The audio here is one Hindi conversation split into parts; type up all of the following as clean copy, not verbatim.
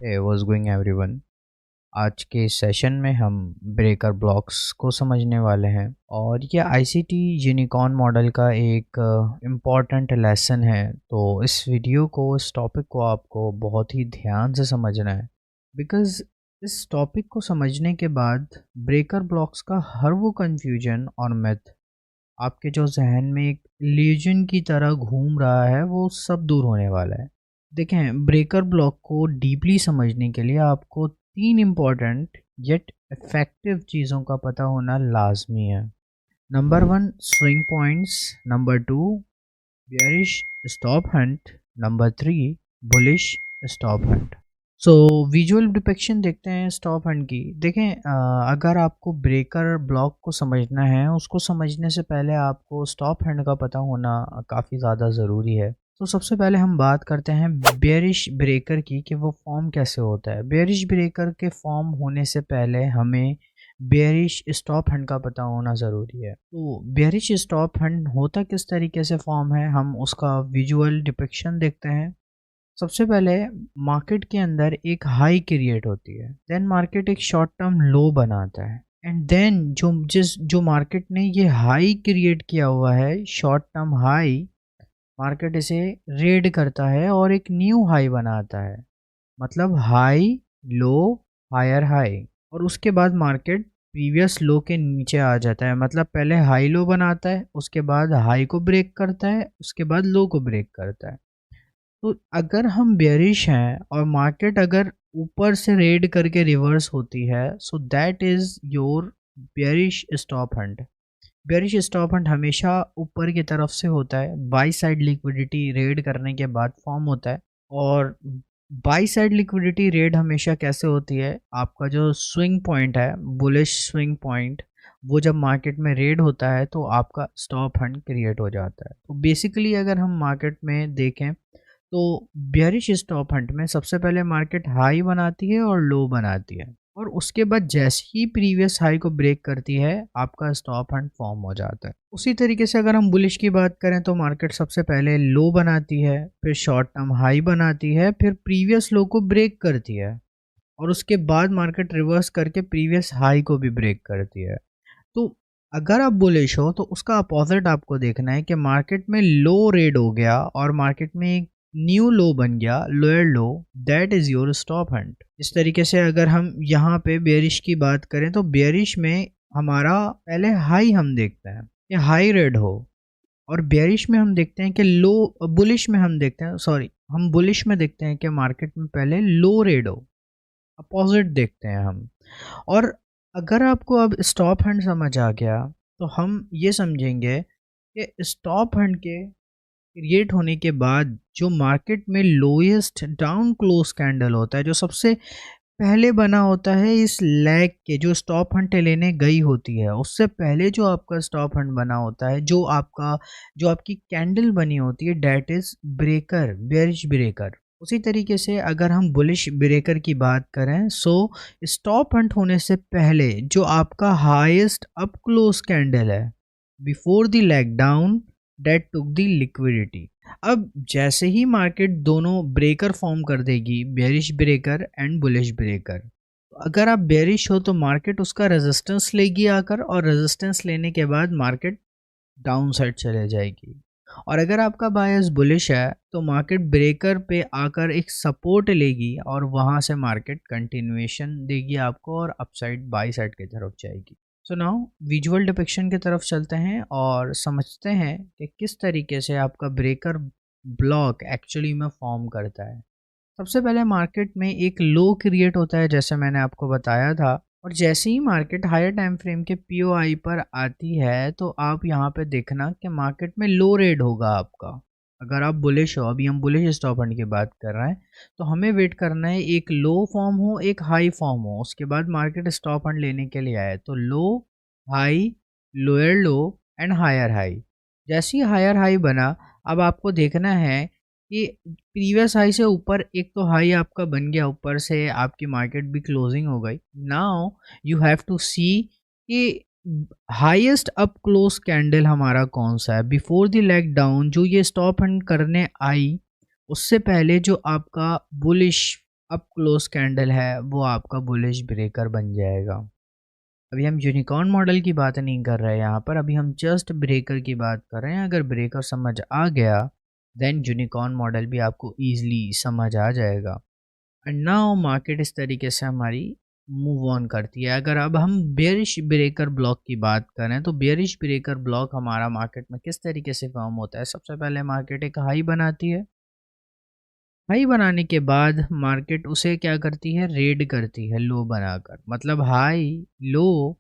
Hey what's going everyone. आज के सेशन में हम ब्रेकर ब्लॉक्स को समझने वाले हैं और ये आईसीटी यूनिकॉर्न मॉडल का एक इम्पॉर्टेंट लेसन है। तो इस वीडियो को, इस टॉपिक को आपको बहुत ही ध्यान से समझना है, बिकॉज़ इस टॉपिक को समझने के बाद ब्रेकर ब्लॉक्स का हर वो कंफ्यूजन और मिथ आपके जो जहन में एक इल्यूजन की तरह घूम रहा है वो सब दूर होने वाला है। देखें, ब्रेकर ब्लॉक को डीपली समझने के लिए आपको तीन इम्पॉर्टेंट येट इफेक्टिव चीज़ों का पता होना लाजमी है। Number one, swing points. Number two, bearish stop Hunt. Number three, bullish stop hunt. So visual depiction देखते हैं स्टॉप हंट की। देखें, अगर आपको ब्रेकर ब्लॉक को समझना है, उसको समझने से पहले आपको स्टॉप हंट का पता होना काफ़ी ज़्यादा ज़रूरी है। तो सबसे पहले हम बात करते हैं बेयरिश ब्रेकर की कि वो फॉर्म कैसे होता है। बेयरिश ब्रेकर के फॉर्म होने से पहले हमें बेयरिश स्टॉप हंट का पता होना ज़रूरी है। तो बेयरिश स्टॉप हंट होता किस तरीके से फॉर्म है, हम उसका विजुअल डिपिक्शन देखते हैं। सबसे पहले मार्केट के अंदर एक हाई क्रिएट होती है, देन मार्केट एक शॉर्ट टर्म लो बनाता है, एंड देन जो मार्केट ने ये हाई क्रिएट किया हुआ है, शॉर्ट टर्म हाई, मार्केट इसे रेड करता है और एक न्यू हाई बनाता है। मतलब हाई लो हायर हाई, और उसके बाद मार्केट प्रीवियस लो के नीचे आ जाता है। मतलब पहले हाई लो बनाता है, उसके बाद हाई को ब्रेक करता है, उसके बाद लो को ब्रेक करता है। तो अगर हम बेयरिश हैं और मार्केट अगर ऊपर से रेड करके रिवर्स होती है, so that is your bearish stop Hunt. Bearish stop Hunt हमेशा ऊपर की तरफ से होता है, बाई साइड लिक्विडिटी रेड करने के बाद फॉर्म होता है। और बाई साइड लिक्विडिटी रेड हमेशा कैसे होती है, आपका जो स्विंग पॉइंट है, बुलिश स्विंग पॉइंट, वो जब मार्केट में रेड होता है तो आपका स्टॉप हंट क्रिएट हो जाता है। तो बेसिकली अगर हम मार्केट में देखें तो बेयरिश स्टॉप हंट में सबसे पहले मार्केट हाई बनाती है और लो बनाती है, और उसके बाद जैसे ही प्रीवियस हाई को ब्रेक करती है आपका स्टॉप हंट फॉर्म हो जाता है। उसी तरीके से अगर हम बुलिश की बात करें तो मार्केट सबसे पहले लो बनाती है, फिर शॉर्ट टर्म हाई बनाती है, फिर प्रीवियस लो को ब्रेक करती है, और उसके बाद मार्केट रिवर्स करके प्रीवियस हाई को भी ब्रेक करती है। तो अगर आप बुलिश हो तो उसका अपोजिट आपको देखना है कि मार्केट में लो रेड हो गया और मार्केट में एक न्यू लो बन गया, lower low, that is your stop Hunt. इस तरीके से अगर हम यहाँ पे बेयरिश की बात करें तो बेयरिश में हमारा पहले हाई हम देखते हैं कि हाई रेड हो, और बेयरिश में हम देखते हैं कि लो, बुलिश में हम देखते हैं, सॉरी, हम बुलिश में देखते हैं कि मार्केट में पहले लो रेड हो, अपोजिट देखते हैं हम। और अगर आपको अब स्टॉप हैंड समझ आ गया तो हम ये समझेंगे कि स्टॉप हैंड के क्रिएट होने के बाद जो मार्केट में लोएस्ट डाउन क्लोज कैंडल होता है, जो सबसे पहले बना होता है इस लैग के, जो स्टॉप हंट लेने गई होती है उससे पहले जो आपका स्टॉप हंट बना होता है, जो आपकी कैंडल बनी होती है, that is breaker, bearish breaker. उसी तरीके से अगर हम बुलिश ब्रेकर की बात करें, सो स्टॉप हंट होने से पहले जो आपका हाईएस्ट अप क्लोज कैंडल है before the leg down, that took the liquidity. अब जैसे ही मार्केट दोनों ब्रेकर फॉर्म कर देगी, bearish breaker and bullish breaker, अगर आप बेयरिश हो तो मार्केट उसका रेजिस्टेंस लेगी आकर, और रेजिस्टेंस लेने के बाद मार्केट डाउन साइड चले जाएगी। और अगर आपका बायस बुलिश है तो मार्केट ब्रेकर पे आकर एक सपोर्ट लेगी और वहाँ से मार्केट कंटिन्यूएशन देगी आपको और अपसाइड बाई साइड की तरफ जाएगी। सो नाउ विजुअल डिपिक्शन की तरफ चलते हैं और समझते हैं कि किस तरीके से आपका ब्रेकर ब्लॉक एक्चुअली में फॉर्म करता है। सबसे पहले मार्केट में एक लो क्रिएट होता है, जैसे मैंने आपको बताया था, और जैसे ही मार्केट हायर टाइम फ्रेम के पीओआई पर आती है तो आप यहाँ पे देखना कि मार्केट में लो रेड होगा आपका। अगर आप बुलिश हो, अभी हम बुलिश स्टॉप हंट की बात कर रहे हैं, तो हमें वेट करना है एक लो फॉर्म हो, एक हाई फॉर्म हो, उसके बाद मार्केट स्टॉप हंट लेने के लिए आए तो low high, lower low and higher high. जैसे ही हायर हाई बना, अब आपको देखना है कि प्रीवियस हाई से ऊपर एक तो हाई आपका बन गया, ऊपर से आपकी मार्केट भी क्लोजिंग हो गई। नाउ यू हैव टू सी कि हाईएस्ट अप क्लोज कैंडल हमारा कौन सा है बिफोर द लेग डाउन, जो ये स्टॉप हंट करने आई उससे पहले जो आपका बुलिश अप क्लोज कैंडल है वो आपका बुलिश ब्रेकर बन जाएगा। अभी हम यूनिकॉर्न मॉडल की बात नहीं कर रहे हैं यहाँ पर, अभी हम जस्ट ब्रेकर की बात कर रहे हैं। अगर ब्रेकर समझ आ गया देन यूनिकॉर्न मॉडल भी आपको ईजिली समझ आ जाएगा। एंड नाउ मार्केट इस तरीके से हमारी मूव ऑन करती है। अगर अब हम बेयरिश ब्रेकर ब्लॉक की बात करें तो बेयरिश ब्रेकर ब्लॉक हमारा मार्केट में किस तरीके से फॉर्म होता है। सबसे पहले मार्केट एक हाई बनाती है, हाई बनाने के बाद मार्केट उसे क्या करती है, रेड करती है लो बनाकर। मतलब high low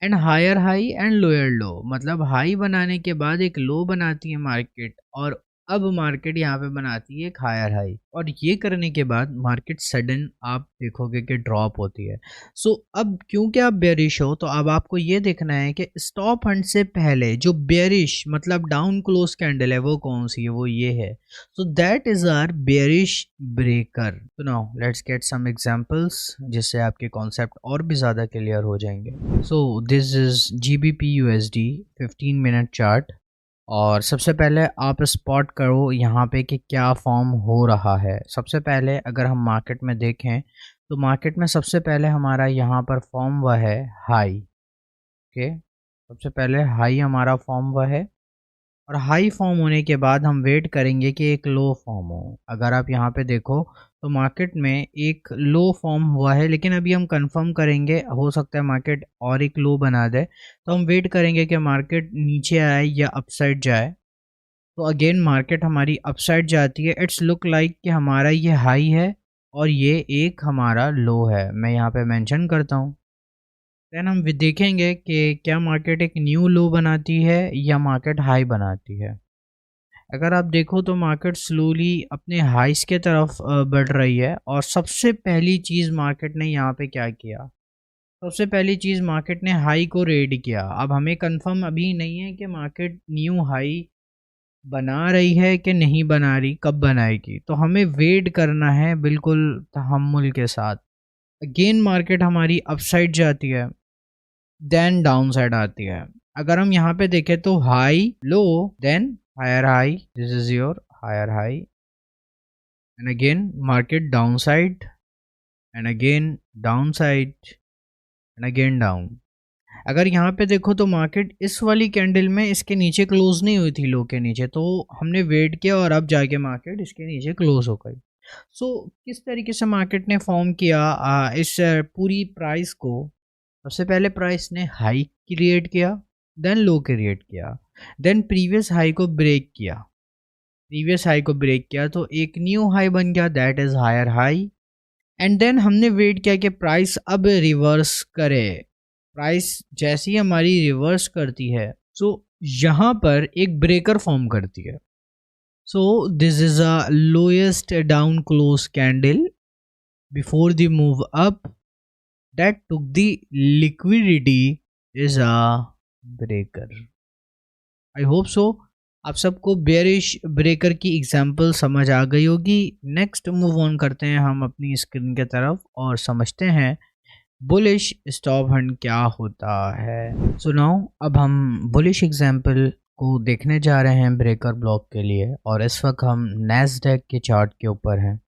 and higher high and lower low, मतलब हाई बनाने के बाद एक लो बनाती है मार्केट, और अब मार्केट यहाँ पे बनाती है एक हायर हाई, और ये करने के बाद मार्केट सडन आप देखोगे कि ड्रॉप होती है। सो अब क्योंकि आप बेयरिश हो तो अब आपको ये देखना है कि स्टॉप हंड से पहले जो बेयरिश मतलब डाउन क्लोज कैंडल है वो कौन सी है, वो ये है। So that is our bearish breaker. So now let's get some examples जिससे आपके कॉन्सेप्ट और भी ज़्यादा क्लियर हो जाएंगे। So this is GBP USD 15 minute chart, और सबसे पहले आप स्पॉट करो यहाँ पे कि क्या फॉर्म हो रहा है। सबसे पहले अगर हम मार्केट में देखें तो मार्केट में सबसे पहले हमारा यहाँ पर फॉर्म हुआ है हाई। ओके, सबसे पहले हाई हमारा फॉर्म हुआ है, और हाई फॉर्म होने के बाद हम वेट करेंगे कि एक लो फॉर्म हो। अगर आप यहाँ पे देखो तो मार्केट में एक लो फॉर्म हुआ है, लेकिन अभी हम कंफर्म करेंगे, हो सकता है मार्केट और एक लो बना दे, तो हम वेट करेंगे कि मार्केट नीचे आए या अपसाइड जाए। तो अगेन मार्केट हमारी अपसाइड जाती है, इट्स लुक लाइक कि हमारा ये हाई है और ये एक हमारा लो है। मैं यहाँ पे मेंशन करता हूँ। देन हम देखेंगे कि क्या मार्केट एक न्यू लो बनाती है या मार्केट हाई बनाती है। अगर आप देखो तो मार्केट स्लोली अपने हाइस के तरफ बढ़ रही है, और सबसे पहली चीज़ मार्केट ने यहाँ पे क्या किया, सबसे पहली चीज़ मार्केट ने हाई को रेड किया। अब हमें कंफर्म अभी नहीं है कि मार्केट न्यू हाई बना रही है कि नहीं बना रही, कब बनाएगी, तो हमें वेट करना है बिल्कुल तहम्मुल के साथ। अगेन मार्केट हमारी अपसाइड जाती है, देन डाउन साइड आती है। अगर हम यहाँ पे देखें तो high low then higher high, this is your higher high, and again market down side and again down side and again down. अगर यहाँ पे देखो तो मार्केट इस वाली कैंडल में इसके नीचे क्लोज नहीं हुई थी, लो के नीचे, तो हमने वेट किया और अब जाके मार्केट इसके नीचे क्लोज हो गई। सो किस तरीके से मार्केट ने फॉर्म किया इस पूरी प्राइस को। सबसे पहले प्राइस ने हाई क्रिएट किया, देन लो क्रिएट किया, देन प्रीवियस हाई को ब्रेक किया, प्रीवियस हाई को ब्रेक किया तो एक न्यू हाई बन गया, that is higher high. And then हमने वेट किया कि प्राइस अब रिवर्स करे। प्राइस जैसी हमारी रिवर्स करती है सो यहाँ पर एक ब्रेकर फॉर्म करती है। सो this is a lowest down close candle before the move up that took the liquidity is a breaker. I hope so आप सबको बेयरिश ब्रेकर की एग्जांपल समझ आ गई होगी। नेक्स्ट मूव ऑन करते हैं हम अपनी स्क्रीन के तरफ और समझते हैं बुलिश स्टॉप हंड क्या होता है। सो नाउ अब हम बुलिश एग्जांपल को देखने जा रहे हैं ब्रेकर ब्लॉक के लिए, और इस वक्त हम नैस्डैक के चार्ट के ऊपर हैं।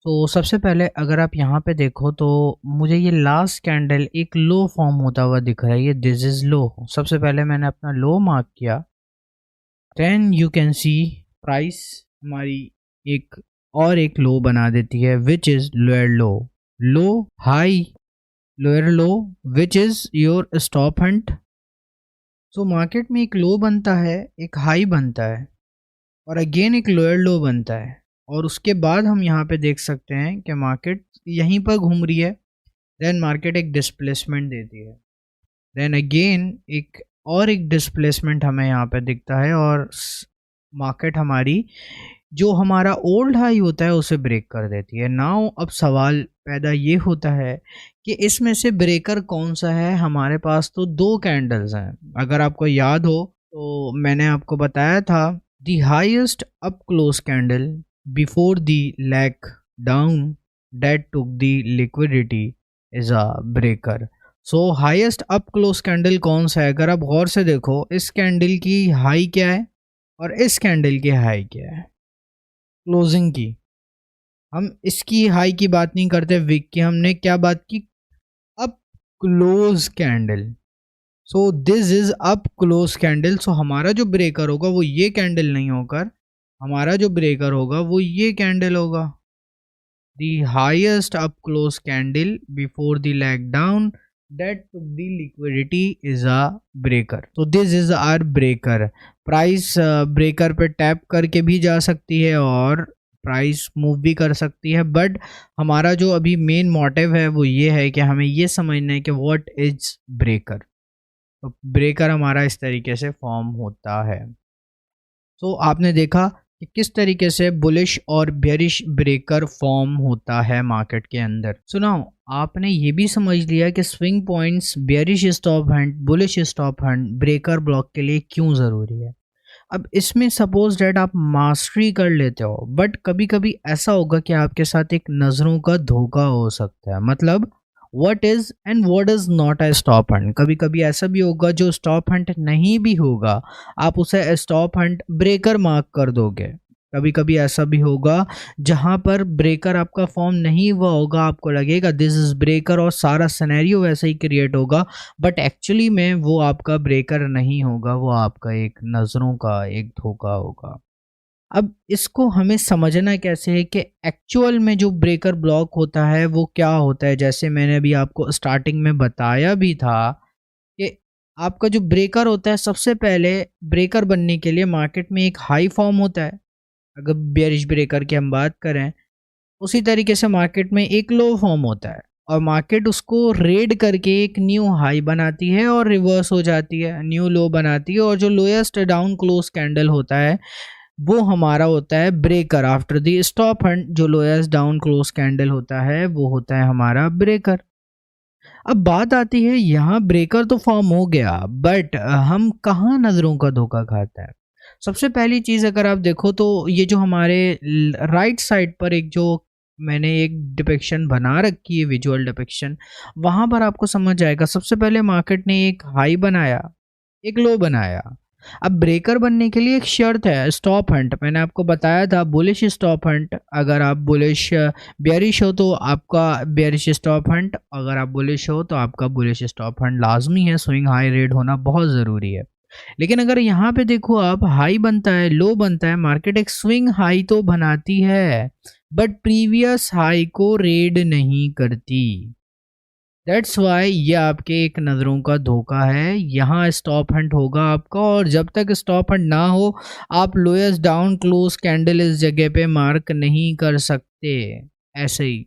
तो सबसे पहले अगर आप यहाँ पे देखो तो मुझे ये लास्ट कैंडल एक लो फॉर्म होता हुआ दिख रहा है, ये दिस इज लो। सबसे पहले मैंने अपना लो मार्क किया, then you can see price हमारी एक लो बना देती है which is lower low, low high lower low which is your stop hunt. So market में एक लो बनता है, एक हाई बनता है, और अगेन एक लोअर लो बनता है, और उसके बाद हम यहाँ पे देख सकते हैं कि मार्केट यहीं पर घूम रही है, देन मार्केट एक डिस्प्लेसमेंट देती है, देन अगेन एक डिस्प्लेसमेंट हमें यहाँ पे दिखता है, और मार्केट हमारी जो हमारा ओल्ड हाई होता है उसे ब्रेक कर देती है। नाउ अब सवाल पैदा ये होता है कि इसमें से ब्रेकर कौन सा है। हमारे पास तो दो कैंडल्स हैं, अगर आपको याद हो तो मैंने आपको बताया था the highest up close candle before the leg down that took the liquidity is a breaker. So highest up close candle कौन सा है, अगर आप गौर से देखो इस कैंडल की हाई क्या है और इस कैंडल की हाई क्या है क्लोजिंग की। हम इसकी हाई की बात नहीं करते विक की, हमने क्या बात की, up close candle. So this is up close candle. So हमारा जो ब्रेकर होगा वो ये कैंडल नहीं होकर हमारा जो ब्रेकर होगा वो ये कैंडल होगा, the highest up close candle before the leg down that took the liquidity is a breaker. So this is our breaker. Price breaker पे टैप करके भी जा सकती है और प्राइस मूव भी कर सकती है, बट हमारा जो अभी मेन मोटिव है वो ये है कि हमें ये समझना है कि व्हाट इज ब्रेकर। तो ब्रेकर हमारा इस तरीके से फॉर्म होता है। तो आपने देखा कि किस तरीके से बुलिश और बेरिश ब्रेकर फॉर्म होता है मार्केट के अंदर। सुनाओ, आपने ये भी समझ लिया कि swing points, bearish stop hand, bullish stop hand breaker block के लिए क्यों ज़रूरी है। अब इसमें सपोज डेट आप मास्टरी कर लेते हो, बट कभी कभी ऐसा होगा कि आपके साथ एक नज़रों का धोखा हो सकता है। मतलब what is and what is not a stop Hunt. कभी कभी ऐसा भी होगा जो स्टॉप हंट नहीं भी होगा, आप उसे स्टॉप हंट ब्रेकर मार्क कर दोगे। कभी कभी ऐसा भी होगा जहां पर ब्रेकर आपका फॉर्म नहीं हुआ होगा, आपको लगेगा दिस इज ब्रेकर और सारा सिनेरियो वैसे ही क्रिएट होगा, बट एक्चुअली में वो आपका ब्रेकर नहीं होगा, वो आपका एक नज़रों का एक धोखा होगा। अब इसको हमें समझना कैसे है कि एक्चुअल में जो ब्रेकर ब्लॉक होता है वो क्या होता है। जैसे मैंने अभी आपको स्टार्टिंग में बताया भी था कि आपका जो ब्रेकर होता है, सबसे पहले ब्रेकर बनने के लिए मार्केट में एक हाई फॉर्म होता है। अगर बेयरिश ब्रेकर की हम बात करें, उसी तरीके से मार्केट में एक लो फॉर्म होता है और मार्केट उसको रेड करके एक न्यू हाई बनाती है और रिवर्स हो जाती है, न्यू लो बनाती है, और जो लोएस्ट डाउन क्लोज कैंडल होता है वो हमारा होता है breaker after the stop Hunt. जो लोएस्ट डाउन क्लोज कैंडल होता है वो होता है हमारा ब्रेकर। अब बात आती है, यहाँ ब्रेकर तो फॉर्म हो गया, बट हम कहाँ नज़रों का धोखा खाते हैं। सबसे पहली चीज़ अगर आप देखो तो ये जो हमारे राइट साइड पर एक जो मैंने एक डिपिक्शन बना रखी है, विजुअल डिपिक्शन, वहाँ पर आपको समझ आएगा। सबसे पहले मार्केट ने एक हाई बनाया, एक लो बनाया। अब ब्रेकर बनने के लिए एक शर्त है, स्टॉप हंट। मैंने आपको बताया था बुलिश स्टॉप हंट। अगर आप बुलिश बेयरिश हो तो आपका बेयरिश स्टॉप हंट, अगर आप बुलिश हो तो आपका बुलिश स्टॉप हंट लाजमी है। स्विंग हाई रेड होना बहुत ज़रूरी है। लेकिन अगर यहाँ पे देखो आप, हाई बनता है, लो बनता है, मार्केट एक स्विंग हाई तो बनाती है बट प्रीवियस हाई को रेड नहीं करती। दैट्स वाई ये आपके एक नज़रों का धोखा है। यहाँ स्टॉप हंट होगा आपका, और जब तक स्टॉप हंट ना हो आप लोएस्ट डाउन क्लोज कैंडल इस जगह पे मार्क नहीं कर सकते, ऐसे ही,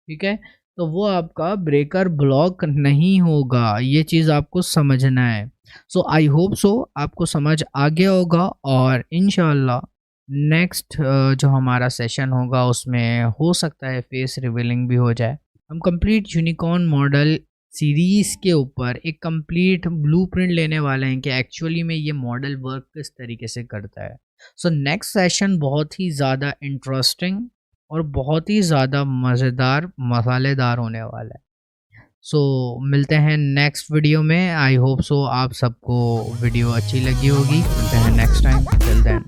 ठीक है। तो वो आपका ब्रेकर ब्लॉक नहीं होगा, ये चीज़ आपको समझना है। सो आई होप सो आपको समझ आ गया होगा, और इंशाल्लाह नेक्स्ट जो हमारा सेशन होगा उसमें हो सकता है फेस रिवीलिंग भी हो जाए। हम कंप्लीट यूनिकॉर्न मॉडल सीरीज़ के ऊपर एक कंप्लीट ब्लूप्रिंट लेने वाले हैं कि एक्चुअली में ये मॉडल वर्क किस तरीके से करता है। सो नेक्स्ट सेशन बहुत ही ज़्यादा इंटरेस्टिंग और बहुत ही ज़्यादा मज़ेदार, मसालेदार होने वाला है। सो मिलते हैं नेक्स्ट वीडियो में। आई होप सो आप सबको वीडियो अच्छी लगी होगी। मिलते हैं नेक्स्ट टाइम। Till then.